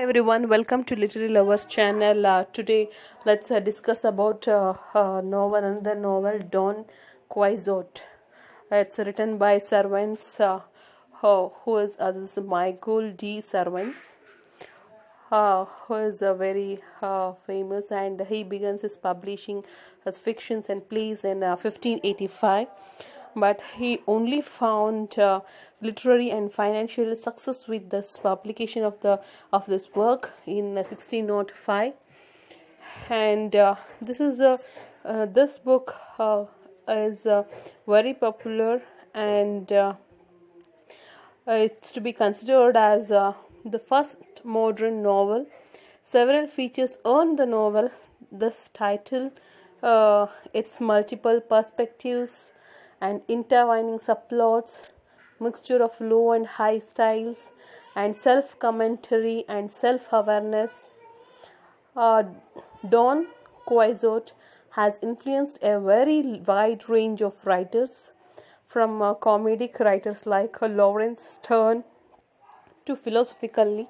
everyone, welcome to Literary Lovers channel. Today let's discuss about another novel, Don Quixote. It's written by Cervantes, this is Michael D. Cervantes, who is very famous, and he begins his publishing his fictions and plays in 1585. But he only found literary and financial success with this publication of this work in 1605. And this book is very popular, and it's to be considered as the first modern novel. Several features earned the novel this title. Its multiple perspectives and intertwining subplots, mixture of low and high styles, and self-commentary and self-awareness. Don Quixote has influenced a very wide range of writers, from comedic writers like Lawrence Sterne to philosophically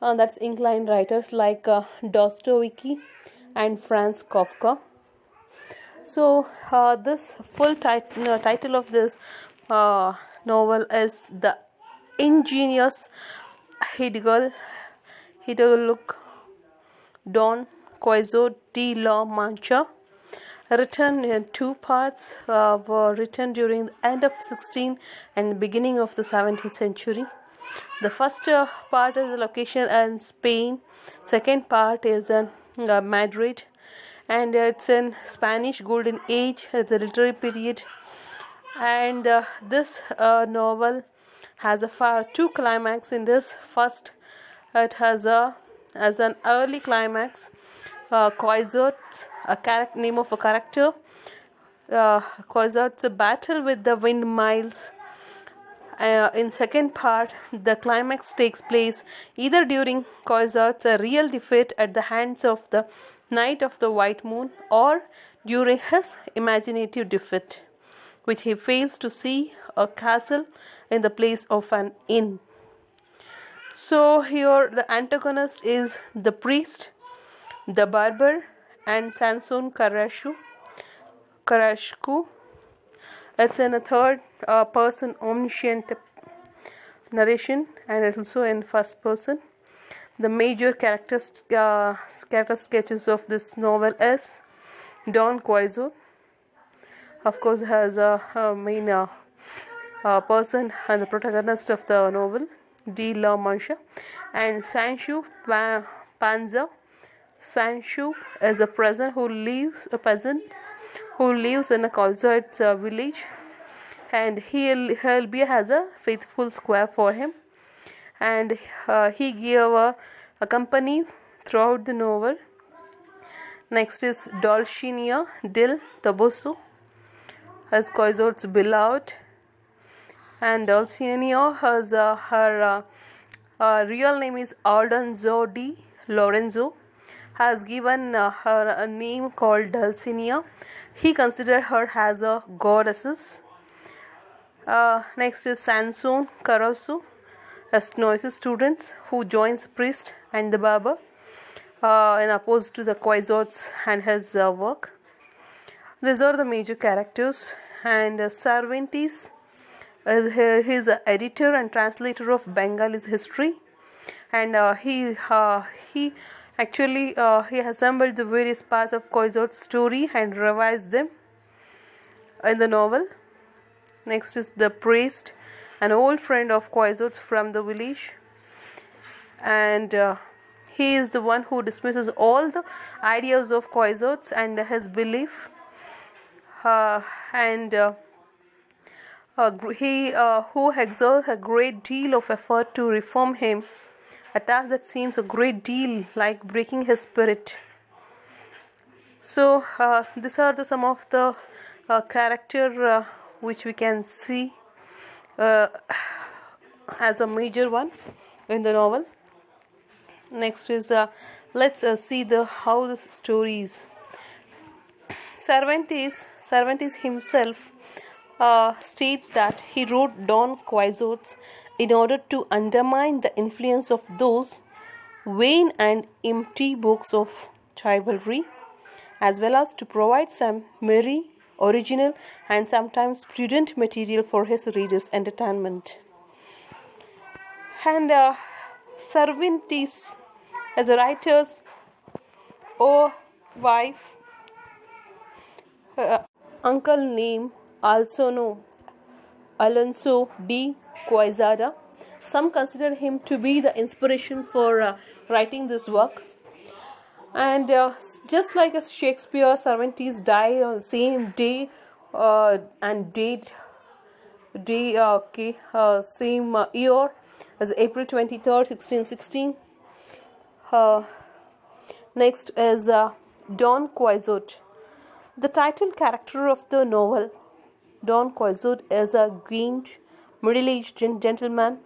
that's inclined writers like Dostoevsky and Franz Kafka. So this full title of this novel is The Ingenious Hidalgo Don Quixote de la Mancha, written in two parts, were written during the end of 16th and beginning of the 17th century. The first part is the location in Spain. Second part is in Madrid, and it's in Spanish Golden Age. It's a literary period, and this novel has two climax in this. First, it has as an early climax, Quixote's name of a character. Quixote's battle with the Windmills. In second part, the climax takes place either during Quixote's real defeat at the hands of the Knight of the White Moon, or during his imaginative defeat, which he fails to see a castle in the place of an inn. So here the antagonist is the priest, the barber, and Samson Carrasco. It's in a third person omniscient narration, and it's also in first person. The major character sketches of this novel is Don Quixote. Of course, has a main person and the protagonist of the novel, de la Mancha, and Sancho Panza. Sancho is a peasant who lives in a Quixote's village, and he has a faithful squire for him, and he gave a company throughout the novel. Next is Dulcinea del Toboso, as Quixote's beloved, and Dulcinea has her real name is Alonso di Lorenzo, has given her a name called Dulcinea. He considered her as a goddess. Next is Samson Carrasco, a noisy student who joins priest and the barber in opposed to the Quixote and his work. These are the major characters. And Cervantes is an editor and translator of Bengalese history, and he assembled the various parts of Quixote's story and revised them in the novel. Next is the priest, an old friend of Quixote from the village, and he is the one who dismisses all the ideas of Quixote and his belief, who exerts a great deal of effort to reform him, a task that seems a great deal like breaking his spirit. So these are some of the character which we can see as a major one in the novel. Next is let's see how this story is. Cervantes himself states that he wrote Don Quixote in order to undermine the influence of those vain and empty books of chivalry, as well as to provide some merry, original, and sometimes prudent material for his readers' entertainment. And Cervantes, as a writer's wife, uncle name also known Alonso de Quixote. Some consider him to be the inspiration for writing this work. And just like as Shakespeare, Cervantes died on the same day and same year as April 23rd, 1616. Next is Don Quixote. The title character of the novel, Don Quixote, is a gaunt, middle-aged gentleman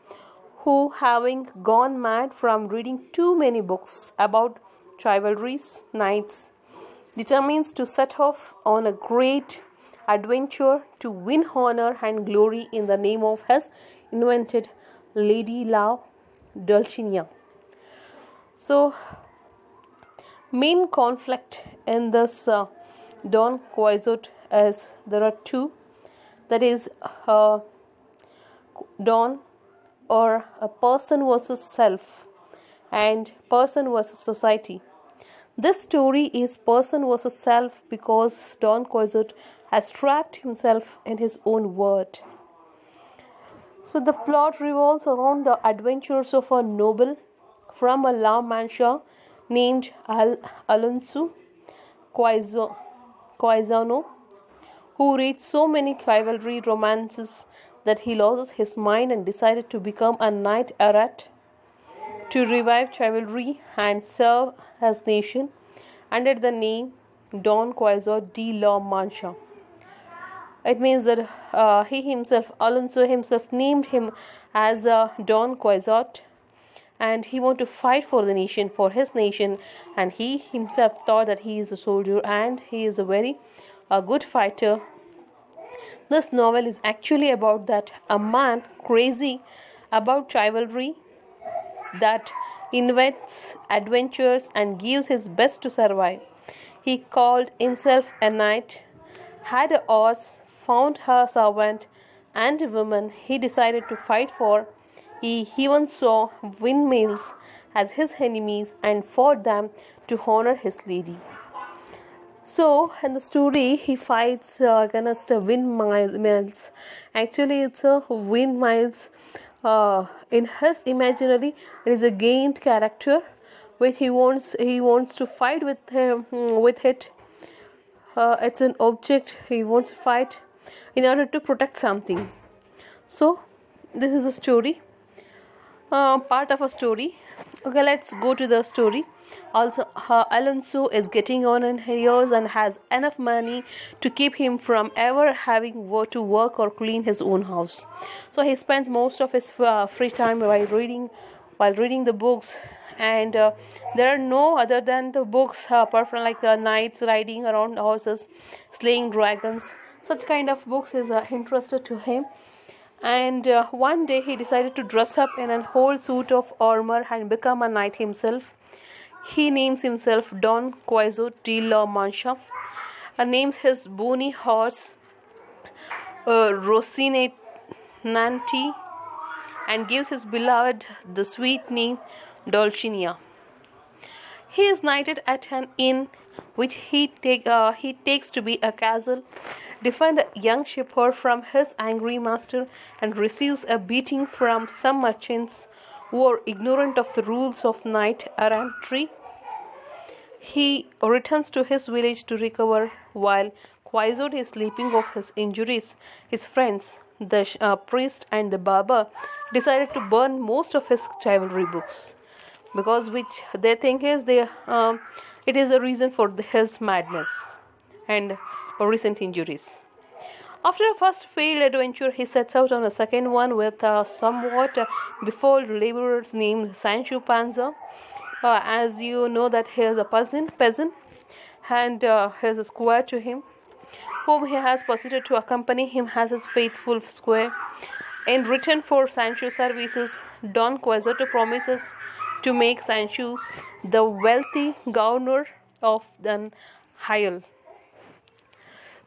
who, having gone mad from reading too many books about chivalries, knights, determines to set off on a great adventure to win honor and glory in the name of his invented lady love, Dulcinea. So, main conflict in this Don Quixote is there are two, that is Don, or a person versus self, and person versus society. This story is person versus self because Don Quixote has trapped himself in his own world. So the plot revolves around the adventures of a noble from a La Mancha named Alonso Quixano, who reads so many chivalry romances that he loses his mind and decided to become a knight errant to revive chivalry and serve his nation under the name Don Quixote de la Mancha. It means that Alonso himself named him as Don Quixote, and he wanted to fight for the nation, for his nation, and he himself thought that he is a soldier and he is a very good fighter. This novel is actually about that a man crazy about chivalry that invents adventures and gives his best to survive. He called himself a knight, had a horse, found her servant and a woman he decided to fight for. He even saw Windmills as his enemies and fought them to honor his lady. So, in the story, he fights against windmills. Actually, it's a windmills. In his imaginary, it is a gained character, which he wants to fight with it. It's an object he wants to fight in order to protect something. So, this is a story, part of a story. Okay, let's go to the story. Also, Alonso is getting on in years and has enough money to keep him from ever having to work or clean his own house. So he spends most of his free time while reading the books, and there are no other than the books apart from like knights riding around horses, slaying dragons. Such kind of books is interested to him. And one day he decided to dress up in a whole suit of armor and become a knight himself. He names himself Don Quixote de la Mancha, names his bony horse Rocinante, and gives his beloved the sweet name Dulcinea. He is knighted at an inn which he takes to be a castle, defends a young shepherd from his angry master, and receives a beating from some merchants who are ignorant of the rules of knight errantry. He returns to his village to recover. While Quixote is sleeping off his injuries, his friends, the priest and the barber, decided to burn most of his chivalry books, because which they think is it is a reason for his madness and recent injuries. After a first failed adventure, he sets out on a second one with a somewhat befooled laborer named Sancho Panza. As you know that he is a peasant, and he is a squire to him, whom he has persuaded to accompany him as his faithful squire. In return for Sancho's services, Don Quixote promises to make Sancho the wealthy governor of the Isle.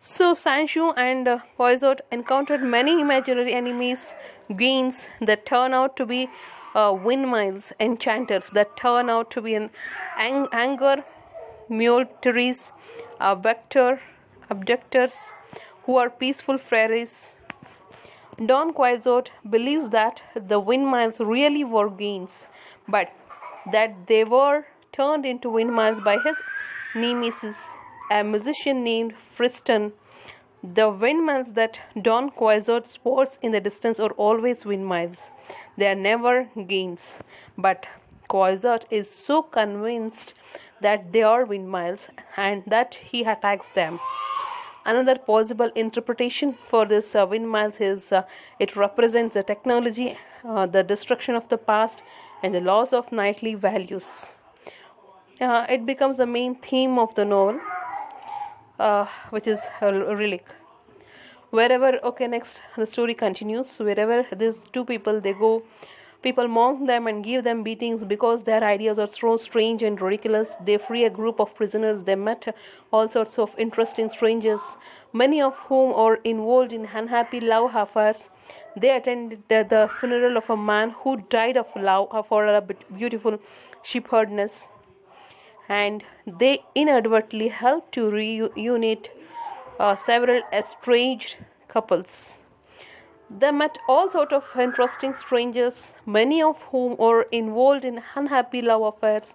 So Sancho and Quixote encountered many imaginary enemies, gains that turn out to be windmills, enchanters that turn out to be an anger, muleteries, abductors, who are peaceful fairies. Don Quixote believes that the windmills really were gains, but that they were turned into windmills by his nemesis, a musician named Friston. The windmills that Don Quixote spots in the distance are always windmills. They are never gains. But Quixote is so convinced that they are windmills and that he attacks them. Another possible interpretation for this windmills is it represents the technology, the destruction of the past, and the loss of knightly values. It becomes the main theme of the novel, which is a relic. Next the story continues. Wherever these two people they go, people mock them and give them beatings because their ideas are so strange and ridiculous. They free a group of prisoners. They met all sorts of interesting strangers, many of whom are involved in unhappy love affairs. They attended the funeral of a man who died of love for a beautiful shepherdess, and they inadvertently helped to reunite several estranged couples. They met all sorts of interesting strangers, many of whom are involved in unhappy love affairs.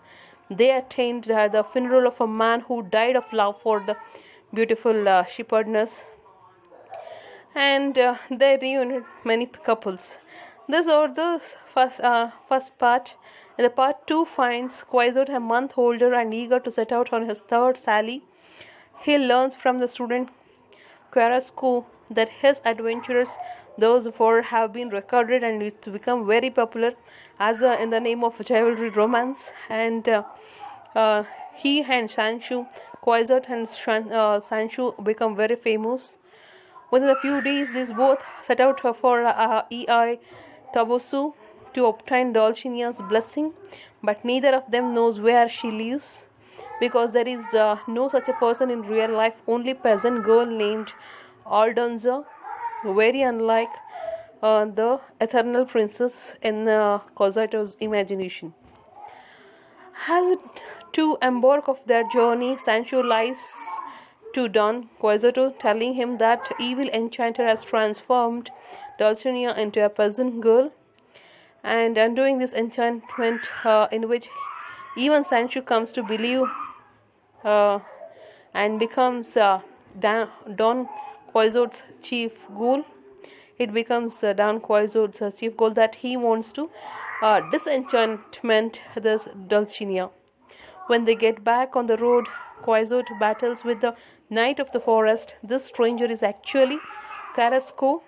They attended the funeral of a man who died of love for the beautiful shepherdess, and they reunited many couples. This are the first part. The part 2 finds Quixote a month older and eager to set out on his third sally. He learns from the student Carrasco that his adventures, those four, have been recorded and it's become very popular as in the name of chivalry romance. And he and Sancho, Quixote and Sancho become very famous. Within a few days, these both set out for E.I. Tabosu to obtain Dulcinea's blessing, but neither of them knows where she lives, because there is no such a person in real life, only peasant girl named Aldonza, very unlike the eternal princess in Quixote's imagination. As to embark of their journey, Sancho lies to Don Quixote, telling him that evil enchanter has transformed Dulcinea into a peasant girl, and undoing this enchantment in which even Sancho comes to believe and becomes Don Quixote's chief goal. It becomes Don Quixote's chief goal that he wants to disenchantment this Dulcinea. When they get back on the road, Quixote battles with the knight of the forest. This stranger is actually Carrasco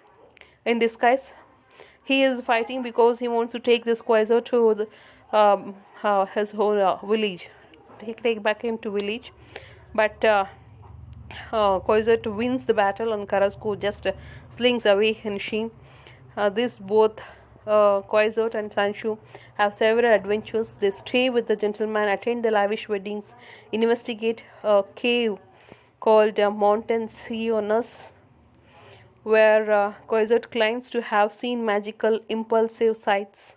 in disguise. He is fighting because he wants to take this Quixote to his whole village. He take back him to village, but Quixote wins the battle and Carrasco just slings away in shame. These both Quixote and Sancho have several adventures. They stay with the gentleman, attend the lavish weddings, investigate a cave called Montensiones, where Quixote claims to have seen magical impulsive sights.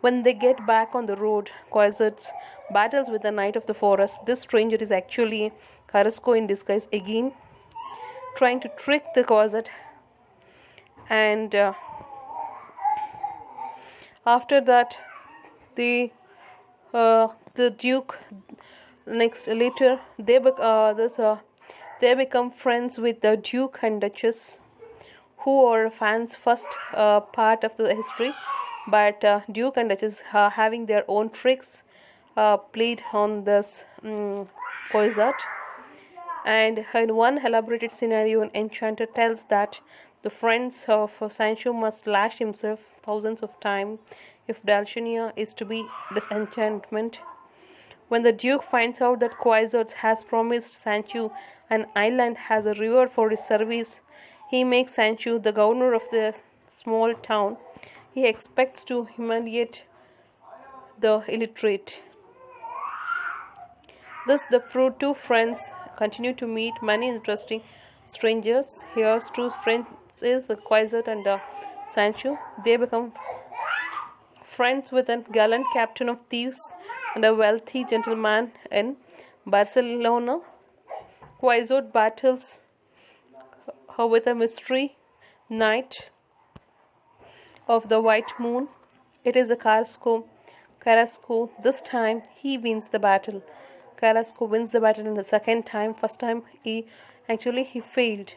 When they get back on the road, Quixote battles with the knight of the forest. This stranger is actually Carrasco in disguise again, trying to trick the Quixote. And after that, the Duke later they become friends with the Duke and Duchess, who are fans first part of the history, but Duke and Duchess having their own tricks played on this Quixote. And in one elaborated scenario, an enchanter tells that the friends of Sancho must lash himself thousands of times if Dulcinea is to be disenchantment. When the Duke finds out that Quixote has promised Sancho an island as a reward for his service, he makes Sancho the governor of the small town. He expects to humiliate the illiterate. Thus, the two friends continue to meet many interesting strangers. Here's two friends is Quixote and Sancho. They become friends with a gallant captain of thieves and a wealthy gentleman in Barcelona. Quixote battles her with a mystery knight of the white moon. It is a Carrasco. This time he wins the battle. Carrasco wins the battle in the second time. First time he failed.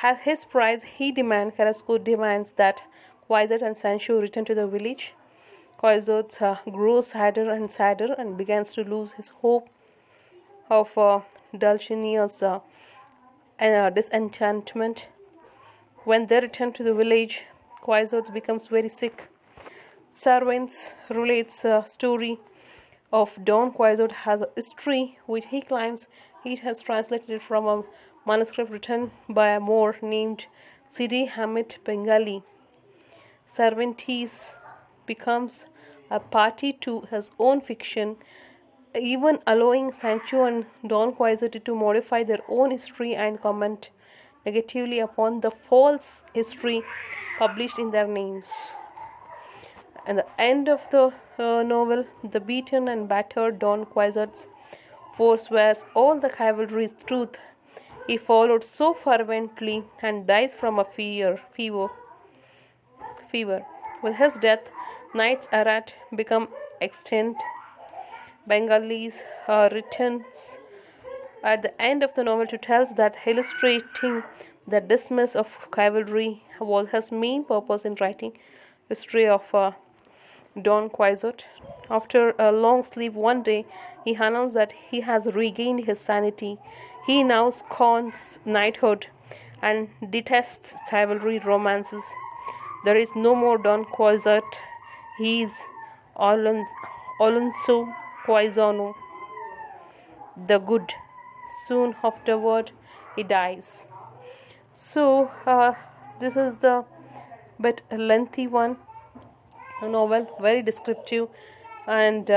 As his prize, Carrasco demands that Quixote and Sancho return to the village. Quixote grows sadder and sadder and begins to lose his hope of Dulcinea's disenchantment. When they return to the village, Quixote becomes very sick. Cervantes relates a story of Don Quixote has a history which he claims he has translated from a manuscript written by a Moor named Sidi Hamid Bengali. Cervantes becomes a party to his own fiction, even allowing Sancho and Don Quixote to modify their own history and comment negatively upon the false history published in their names. At the end of the novel, the beaten and battered Don Quixote forswears all the cavalry's truth he followed so fervently and dies from a fever. With his death, knights errant become extinct. Bengalis returns at the end of the novel to tell us that illustrating the dismiss of cavalry was his main purpose in writing history of Don Quixote. After a long sleep one day, he announced that he has regained his sanity. He now scorns knighthood and detests chivalry romances. There is no more Don Quixote. He is Alonso Quixote, the good. Soon afterward, he dies. So, this is the bit lengthy one. A novel, very descriptive and